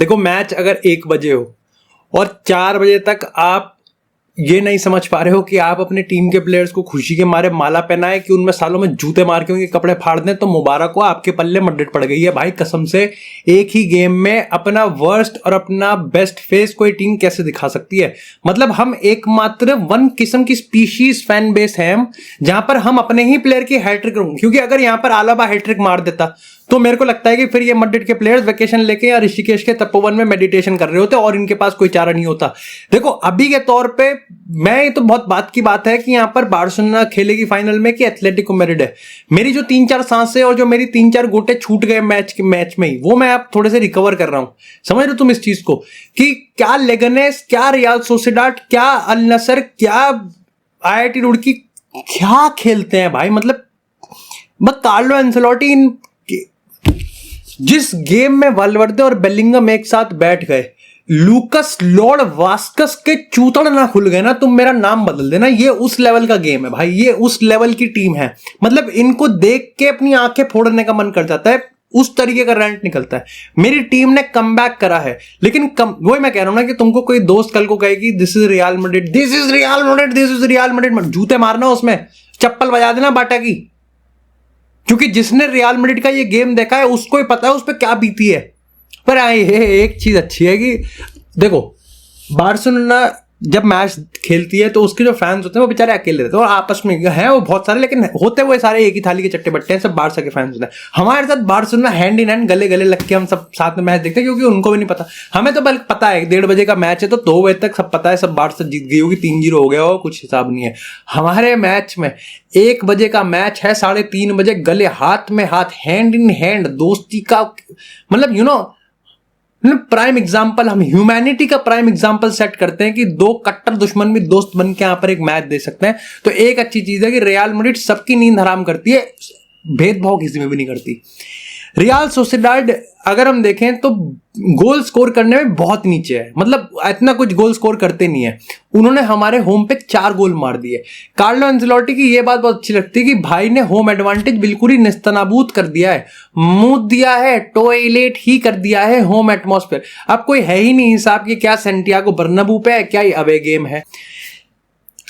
देखो, मैच अगर 1 बजे हो और 4 बजे तक आप ये नहीं समझ पा रहे हो कि आप अपने टीम के प्लेयर्स को खुशी के मारे माला पहनाए कि उनमें सालों में जूते मार के उनके कपड़े फाड़ दें, तो मुबारक हो, आपके पल्ले मड्डेट पड़ गई है भाई कसम से। एक ही गेम में अपना वर्स्ट और अपना बेस्ट फेस कोई टीम कैसे दिखा सकती है? मतलब हम एकमात्र वन किस्म की स्पीशीज फैन बेस है हम, जहां पर हम अपने ही प्लेयर की हैट्रिक, क्योंकि अगर यहां पर आलाबा हैट्रिक मार देता तो मेरे को लगता है कि फिर ये मड्रिड के प्लेयर्स वेकेशन लेके या ऋषिकेश के तपोवन में मेडिटेशन कर रहे होते और इनके पास कोई चारा नहीं होता। देखो अभी के तौर पे मैं, ये तो बहुत बात की बात है कि यहां पर बार्सिलोना खेलेगी फाइनल में कि एथलेटिको मैड्रिड है। मेरी जो 3-4 सांसें और जो मेरी 3-4 गोटे छूट गए मैच में ही, वो मैं अब थोड़े से रिकवर कर रहा हूं। समझ रहे हो तुम इस चीज को कि क्या लेगनेस, क्या रियाल सोसिडाड, क्या अल नसर, क्या IIT रुड़की क्या खेलते हैं भाई। मतलब कार्लो एंसेलोटी इन जिस गेम में वाल्वर्दे और बेलिंगम एक साथ बैठ गए, लूकस लॉर्ड वास्कस के चूतड़ ना खुल गए ना, तुम मेरा नाम बदल देना। ये उस लेवल का गेम है भाई, ये उस लेवल की टीम है। मतलब इनको देख के अपनी आंखें फोड़ने का मन कर जाता है, उस तरीके का रैंट निकलता है। मेरी टीम ने कमबैक करा है, लेकिन वही मैं कह रहा हूं ना कि तुमको कोई दोस्त कल को कहेगी this is real Madrid, this is real Madrid, this is real Madrid, जूते मारना उसमें, चप्पल बजा देना बाटा की। क्योंकि जिसने रियल मैड्रिड का ये गेम देखा है उसको ही पता है उस पर क्या बीती है। पर एक चीज अच्छी है कि देखो, बार्सिलोना जब मैच खेलती है तो उसके जो फैंस होते हैं वो बेचारे अकेले रहते हैं, और आपस में हैं वो बहुत सारे, लेकिन होते वो सारे एक ही थाली के चट्टे बट्टे हैं, सब बारसा के फैंस होते हैं। हमारे साथ बार्सिलोना हैंड इन हैंड गले गले लग के हम सब साथ में मैच देखते हैं, क्योंकि उनको भी नहीं पता। हमें तो बल्कि पता है 1:30 बजे का मैच है तो 2 बजे तक सब पता है, सब बारसा जीत गई होगी, 3-0 हो गया हो, कुछ हिसाब नहीं है। हमारे मैच में 1 बजे का मैच है, 3:30 बजे गले हाथ में हाथ, हैंड इन हैंड, दोस्ती का मतलब प्राइम एग्जाम्पल, हम ह्यूमैनिटी का प्राइम एग्जाम्पल सेट करते हैं कि 2 कट्टर दुश्मन भी दोस्त बन के यहां पर एक मैच दे सकते हैं। तो एक अच्छी चीज है कि रियल मैड्रिड सबकी नींद हराम करती है, भेदभाव किसी में भी नहीं करती। रियल सोसिडाड अगर हम देखें तो गोल स्कोर करने में बहुत नीचे है, मतलब इतना कुछ गोल स्कोर करते नहीं है। उन्होंने हमारे होम पे 4 गोल मार दिए। कार्लो एंसेलोटी की ये बात बहुत अच्छी लगती है कि भाई ने होम एडवांटेज बिल्कुल ही नेस्तनाबूद कर दिया है, मुंह दिया है, टॉयलेट ही कर दिया है होम एटमॉस्फेयर। अब कोई है ही नहीं हिसाब कि क्या सैंटियागो बर्नाब्यू पे है, क्या ये अवे गेम है।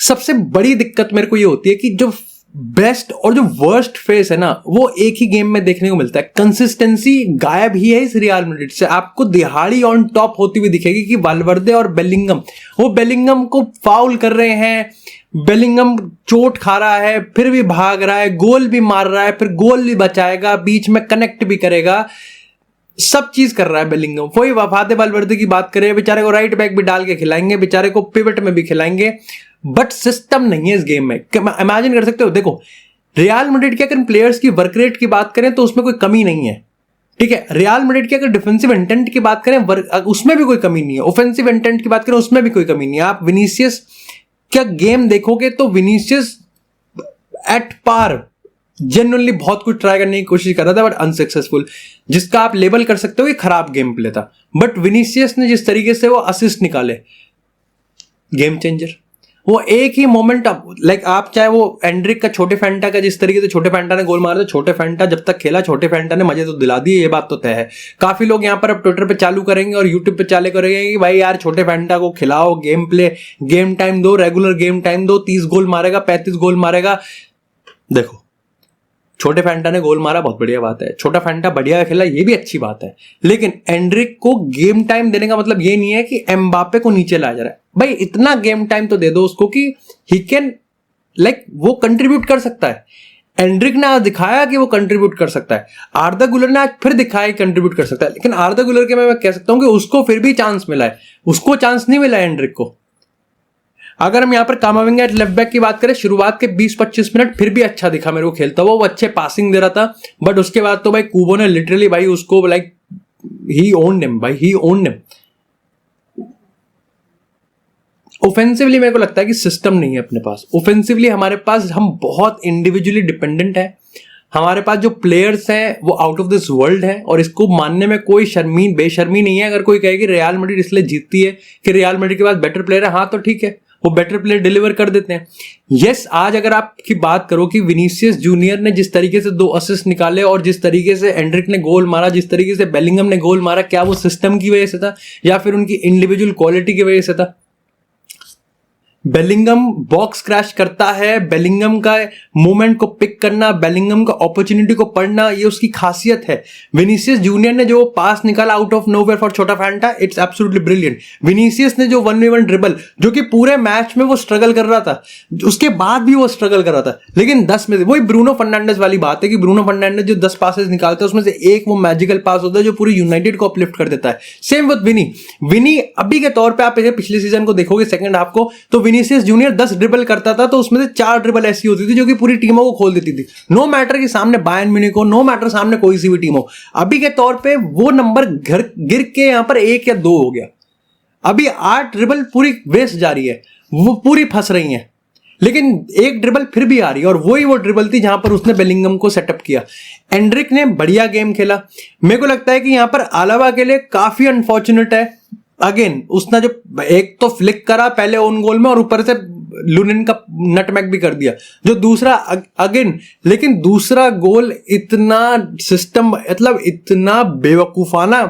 सबसे बड़ी दिक्कत मेरे को ये होती है कि जो बेस्ट और जो वर्स्ट फेस है ना, वो एक ही गेम में देखने को मिलता है। कंसिस्टेंसी गायब ही है इस रियल मैड्रिड से। आपको दिहाड़ी ऑन टॉप होती हुई दिखेगी कि वाल्वर्दे और बेलिंगम, वो बेलिंगम को फाउल कर रहे हैं, बेलिंगम चोट खा रहा है फिर भी भाग रहा है, गोल भी मार रहा है, फिर गोल भी बचाएगा, बीच में कनेक्ट भी करेगा, सब चीज कर रहा है बेलिंगम। वही वफादे वाल्वर्दे की बात करें, बेचारे को राइट बैक भी डाल के खिलाएंगे, बेचारे को पिवट में भी खिलाएंगे, बट सिस्टम नहीं है इस गेम में। इमेजिन कर सकते हो, देखो रियल मैड्रिड के अगर प्लेयर्स की वर्क रेट की बात करें तो उसमें कोई कमी नहीं है, ठीक है। रियल मैड्रिड की अगर डिफेंसिव इंटेंट की बात करें उसमें भी कोई कमी नहीं है, ऑफेंसिव इंटेंट की बात करें उसमें भी कोई कमी नहीं है। आप विनीसियस क्या गेम देखोगे तो विनीसियस एट पार जेन्युइनली बहुत कुछ ट्राई करने की कोशिश कर रहा था, बट अनसक्सेसफुल। जिसका आप लेबल कर सकते हो कि खराब गेम प्ले था, बट विनीसियस ने जिस तरीके से वो असिस्ट निकाले, गेम चेंजर। वो एक ही मोमेंट, लाइक आप चाहे वो एंड्रिक का छोटे फैंटा का जिस तरीके से छोटे फैंटा ने गोल मारा था, छोटे फैंटा जब तक खेला छोटे फैंटा ने मजे तो दिला दिए, ये बात तो तय है। काफी लोग यहाँ पर अब ट्विटर पे चालू करेंगे और यूट्यूब पे चालू करेंगे कि भाई यार छोटे फैंटा को खिलाओ, गेम प्ले, गेम टाइम दो, रेगुलर गेम टाइम दो, 30 गोल मारेगा, 35 गोल मारेगा। देखो छोटे फैंटा ने गोल मारा, बहुत बढ़िया बात है, छोटा फैंटा बढ़िया खेला, ये भी अच्छी बात है, लेकिन एंड्रिक को गेम टाइम देने का मतलब ये नहीं है कि एम्बापे को नीचे लाया जा रहा है। भाई इतना गेम टाइम तो दे दो उसको कि ही कैन वो कंट्रीब्यूट कर सकता है। एंड्रिक ने आज दिखाया कि वो कंट्रीब्यूट कर सकता है, आर्दा गुलर ने आज फिर दिखाया कि कंट्रीब्यूट कर सकता है, लेकिन आर्दा गुलर के मैं कह सकता हूं कि उसको फिर भी चांस मिला है, उसको चांस नहीं मिला है एंड्रिक को। अगर हम यहाँ पर कामाविंगा एट लेफ्ट बैक की बात करें, शुरुआत के 20-25 मिनट फिर भी अच्छा दिखा मेरे को खेलता हुआ, वो अच्छे पासिंग दे रहा था, बट उसके बाद तो भाई कुबो ने लिटरली भाई उसको ही ओन्ड हिम भाई, ही ओन्ड हिम। ऑफेंसिवली मेरे को लगता है कि सिस्टम नहीं है अपने पास। ऑफेंसिवली हमारे पास हम बहुत इंडिविजुअली डिपेंडेंट है, हमारे पास जो प्लेयर्स हैं वो आउट ऑफ दिस वर्ल्ड है, और इसको मानने में कोई बेशर्मी नहीं है। अगर कोई कहे कि रियल मैड्रिड इसलिए जीतती है कि रियल मैड्रिड के पास बेटर प्लेयर है, हाँ तो ठीक है, वो बेटर प्लेयर डिलीवर कर देते हैं। यस, आज अगर आपकी बात करो कि विनीसियस जूनियर ने जिस तरीके से 2 असिस्ट निकाले और जिस तरीके से एंड्रिक ने गोल मारा, जिस तरीके से बेलिंगम ने गोल मारा, क्या वो सिस्टम की वजह से था या फिर उनकी इंडिविजुअल क्वालिटी की वजह से था? बेलिंगम बॉक्स क्रैश करता है, बेलिंगम का मोमेंट को पिक करना, बेलिंगम का अपॉर्चुनिटी को पढ़ना, ये उसकी खासियत है। विनीसियस जूनियर ने जो पास निकाला आउट ऑफ नोवेयर फॉर छोटा Fanta, it's absolutely brilliant. Vinicius ने जो 1v1 ड्रिबल, जो कि पूरे मैच में वो स्ट्रगल कर रहा था, उसके बाद भी वो स्ट्रगल कर रहा था, लेकिन 10 में से वही ब्रूनो फर्नांडिस वाली बात है कि ब्रूनो फर्नांडिस जो 10 पासेस निकालता है उसमें से एक वो मैजिकल पास होता है जो पूरी यूनाइटेड को अपलिफ्ट कर देता है। सेम विद विनी अभी के तौर पे आप पिछले सीजन को देखोगे सेकंड हाफ को, तो विनीसियस जूनियर 10 ड्रिबल करता था तो उसमें से 4 ड्रिबल ऐसी होती थी जो कि पूरी टीमों को खोल देती थी। नो मैटर कि सामने बायर्न म्यूनिख हो, नो मैटर सामने कोई सी भी टीम हो, अभी के तौर पे वो नंबर गिर के यहां पर 1 या 2 हो गया। अभी 8 ड्रिबल पूरी वेस्ट जा रही है, वो पूरी फंस रही है, लेकिन एक ड्रिबल फिर भी आ रही है और वही वो ड्रिबल थी जहां पर उसने बेलिंगम को सेटअप किया। एंड्रिक ने बढ़िया गेम खेला। मेरे को लगता है कि यहां पर आलावा के लिए काफी अनफॉर्चुनेट है। अगेन उसने जो एक तो फ्लिक करा पहले ओन गोल में और ऊपर से लुनिन का नटमैक भी कर दिया, जो दूसरा अगेन, लेकिन दूसरा गोल इतना सिस्टम, मतलब इतना बेवकूफाना।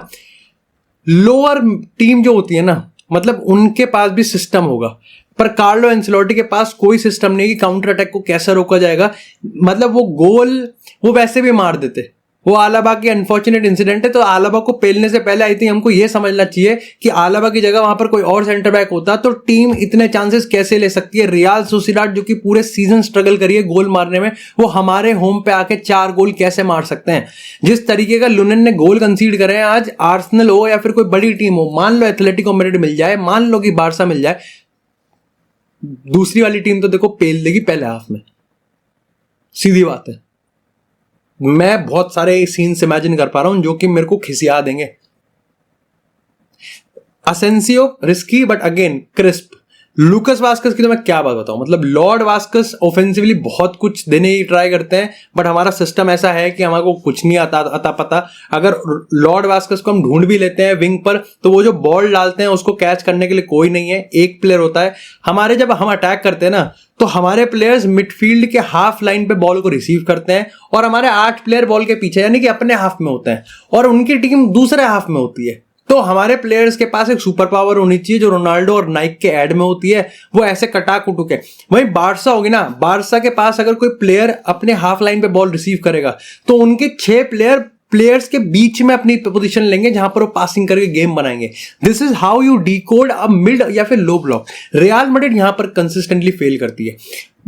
लोअर टीम जो होती है ना, मतलब उनके पास भी सिस्टम होगा, पर कार्लो एंसेलोटी के पास कोई सिस्टम नहीं कि काउंटर अटैक को कैसे रोका जाएगा। मतलब वो गोल वो वैसे भी मार देते। वो आलाबा की अनफॉर्चुनेट इंसिडेंट है, तो आलाबा को पेलने से पहले आई थिंक हमको ये समझना चाहिए कि आलाबा की जगह वहां पर कोई और सेंटर बैक होता तो टीम इतने चांसेस कैसे ले सकती है। रियाल सोसिडाड जो कि पूरे सीजन स्ट्रगल करी है गोल मारने में, वो हमारे होम पे आके 4 गोल कैसे मार सकते हैं? जिस तरीके का लुनिन ने गोल कंसीड करे हैं, आज आर्सेनल हो या फिर कोई बड़ी टीम हो, मान लो एथलेटिको मैड्रिड मिल जाए, मान लो कि बार्सा मिल जाए, दूसरी वाली टीम तो देखो पेल देगी पहले हाफ में, सीधी बात है। मैं बहुत सारे सीन्स इमेजिन कर पा रहा हूं जो कि मेरे को खिसिया देंगे। Asensio risky but again crisp. लूकस वास्कस की तो मैं क्या बात बताऊं, मतलब लॉर्ड वास्कस ऑफेंसिवली बहुत कुछ देने की ट्राई करते हैं, बट हमारा सिस्टम ऐसा है कि हमारे को कुछ नहीं आता पता। अगर लॉर्ड वास्कस को हम ढूंढ भी लेते हैं विंग पर, तो वो जो बॉल डालते हैं उसको कैच करने के लिए कोई नहीं है, एक प्लेयर होता है। हमारे जब हम अटैक करते हैं ना, तो हमारे प्लेयर्स मिडफील्ड के हाफ लाइन पे बॉल को रिसीव करते हैं और हमारे 8 प्लेयर बॉल के पीछे यानी कि अपने हाफ में होते हैं और उनकी टीम दूसरे हाफ में होती है। तो हमारे प्लेयर्स के पास एक सुपर पावर होनी चाहिए जो रोनाल्डो और नाइक के ऐड में होती है, वो ऐसे कटा कुटुक है। वहीं बारसा होगी ना, बारसा के पास अगर कोई प्लेयर अपने हाफ लाइन पे बॉल रिसीव करेगा तो उनके 6 प्लेयर्स के बीच में अपनी पोजीशन लेंगे जहां पर वो पासिंग करके गेम बनाएंगे। This is how you decode a mid या फिर लो ब्लॉक। रियल मैड्रिड यहां पर कंसिस्टेंटली फेल करती है।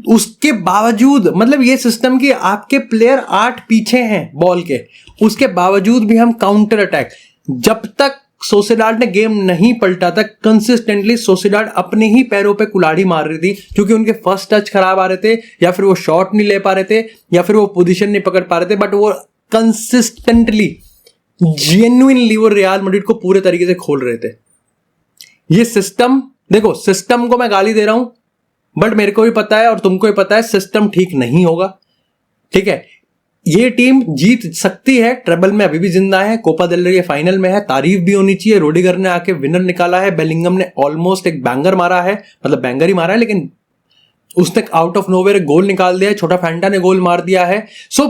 उसके बावजूद, मतलब ये सिस्टम कि आपके प्लेयर 8 पीछे हैं बॉल के, उसके बावजूद भी हम काउंटर अटैक, जब तक सोसिडाड ने गेम नहीं पलटा था, कंसिस्टेंटली सोसिडाड अपने ही पैरों पे कुल्हाड़ी मार रही थी, क्योंकि उनके फर्स्ट टच खराब आ रहे थे या फिर वो शॉट नहीं ले पा रहे थे या फिर वो पोजीशन नहीं पकड़ पा रहे थे, बट वो कंसिस्टेंटली जेन्युइनली वो रियल मैड्रिड को पूरे तरीके से खोल रहे थे। ये सिस्टम, देखो सिस्टम को मैं गाली दे रहा हूं, बट मेरे को भी पता है और तुमको भी पता है सिस्टम ठीक नहीं होगा, ठीक है। ये टीम जीत सकती है, ट्रेबल में अभी भी जिंदा है, कोपा देल रे फाइनल में है, तारीफ भी होनी चाहिए। रोडिगर ने आके विनर निकाला है, बेलिंगम ने ऑलमोस्ट एक बैंगर मारा है, मतलब बैंगर ही मारा है, लेकिन उसने आउट ऑफ नोवेयर एक गोल निकाल दिया है, छोटा फैंटा ने गोल मार दिया है, सो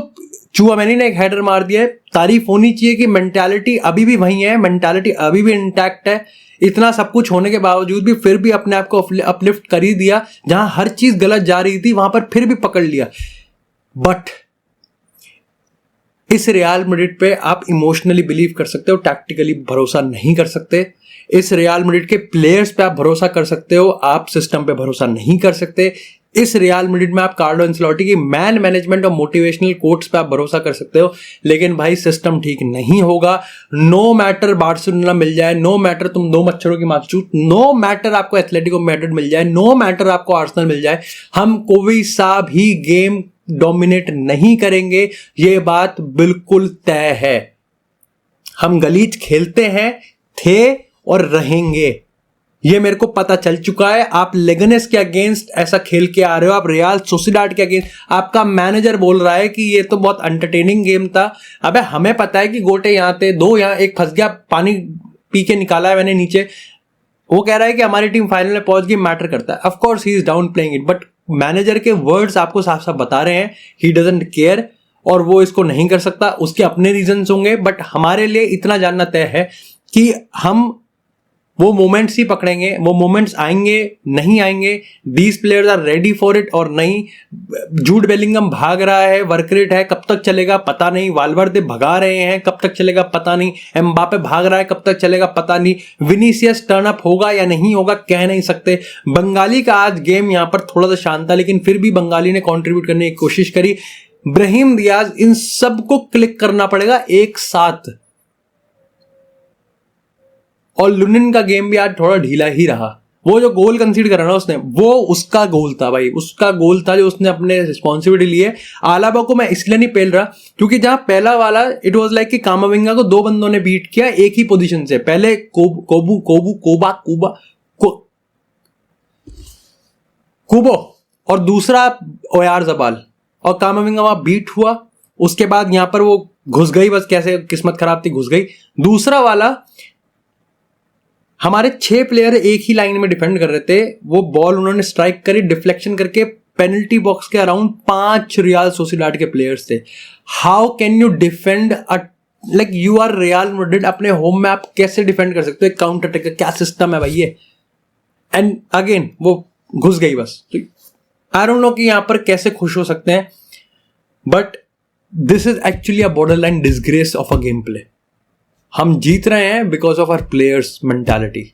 चुआमेनी ने एक हेडर मार दिया है। तारीफ होनी चाहिए कि मेंटालिटी अभी भी वही है, मेंटालिटी अभी भी इंटैक्ट है। इतना सब कुछ होने के बावजूद भी फिर भी अपने आप को अपलिफ्ट कर ही दिया, जहां हर चीज गलत जा रही थी वहां पर फिर भी पकड़ लिया। बट इस रियल मैड्रिड पे आप इमोशनली बिलीव कर सकते हो, टैक्टिकली भरोसा नहीं कर सकते। इस रियल मैड्रिड के प्लेयर्स पे आप भरोसा कर सकते हो, आप सिस्टम पे भरोसा नहीं कर सकते। इस रियल मैड्रिड में आप कार्लो एंसेलोटी की मैन मैनेजमेंट और मोटिवेशनल कोट्स पे आप भरोसा कर सकते हो, लेकिन भाई सिस्टम ठीक नहीं होगा। नो मैटर बार्सिलोना मिल जाए, नो मैटर तुम 2 मच्छरों की माचूत, नो मैटर आपको एथलेटिको मैड्रिड मिल जाए, नो मैटर आपको आर्सेनल मिल जाए, हम कोई सा भी गेम डोमिनेट नहीं करेंगे, ये बात बिल्कुल तय है। हम गलीच खेलते हैं, थे और रहेंगे, ये मेरे को पता चल चुका है। आप लेगनेस के अगेंस्ट ऐसा खेल के आ रहे हो, आप रियल सोसिडाड के अगेंस्ट, आपका मैनेजर बोल रहा है कि ये तो बहुत एंटरटेनिंग गेम था। अबे हमें पता है कि गोटे यहां थे, 2 यहां, एक फंस गया, पानी पी के निकाला है मैंने नीचे। वो कह रहा है कि हमारी टीम फाइनल में पहुंच गई, मैटर करता है। Of course he is down playing it, but manager के वर्ड्स आपको साफ साफ बता रहे हैं ही डजंट केयर, और वो इसको नहीं कर सकता। उसके अपने रीजंस होंगे, बट हमारे लिए इतना जानना तय है कि हम वो मोमेंट्स ही पकड़ेंगे। वो मोमेंट्स आएंगे नहीं आएंगे, these players are ready for it और नहीं। जूड बेलिंगम भाग रहा है, वर्क रेट है, कब तक चलेगा पता नहीं। वाल्वर्दे भगा रहे हैं, कब तक चलेगा पता नहीं। एम्बापे भाग रहा है, कब तक चलेगा पता नहीं। विनीसियस टर्न अप होगा या नहीं होगा कह नहीं सकते। बंगाली का आज गेम यहां पर थोड़ा सा शांत था, लेकिन फिर भी बंगाली ने कॉन्ट्रीब्यूट करने की कोशिश करी। ब्राहिम दियाज, इन सबको क्लिक करना पड़ेगा एक साथ। और लुनिन का गेम भी आज थोड़ा ढीला ही रहा। वो जो गोल कंसीड करा ना उसने, वो उसका गोल था भाई, उसका गोल था जो उसने अपने रिस्पॉन्सिबिलिटी ली है। आलाबा को मैं इसलिए नहीं पेल रहा क्योंकि जहां पहला वाला इट वाज लाइक कि कामाविंगा को दो बंदों ने बीट किया एक ही पोजीशन से। पहले कुबो और दूसरा ओयारज़बाल, और कामाविंगा वहां बीट हुआ। उसके बाद यहां पर वो घुस गई, बस कैसे किस्मत खराब थी, घुस गई। दूसरा वाला हमारे 6 प्लेयर एक ही लाइन में डिफेंड कर रहे थे, वो बॉल उन्होंने स्ट्राइक करी डिफ्लेक्शन करके, पेनल्टी बॉक्स के अराउंड 5 रियल सोसिएडाड के प्लेयर्स थे। How can you defend like you are Real Madrid, अपने होम में आप कैसे डिफेंड कर सकते हो? काउंटर अटैक का क्या सिस्टम है भाई ये? एंड अगेन वो घुस गई बस। आई डोंट नो कि यहां पर कैसे खुश हो सकते हैं, but this is actually a borderline disgrace of a game play. हम जीत रहे हैं because of our players mentality.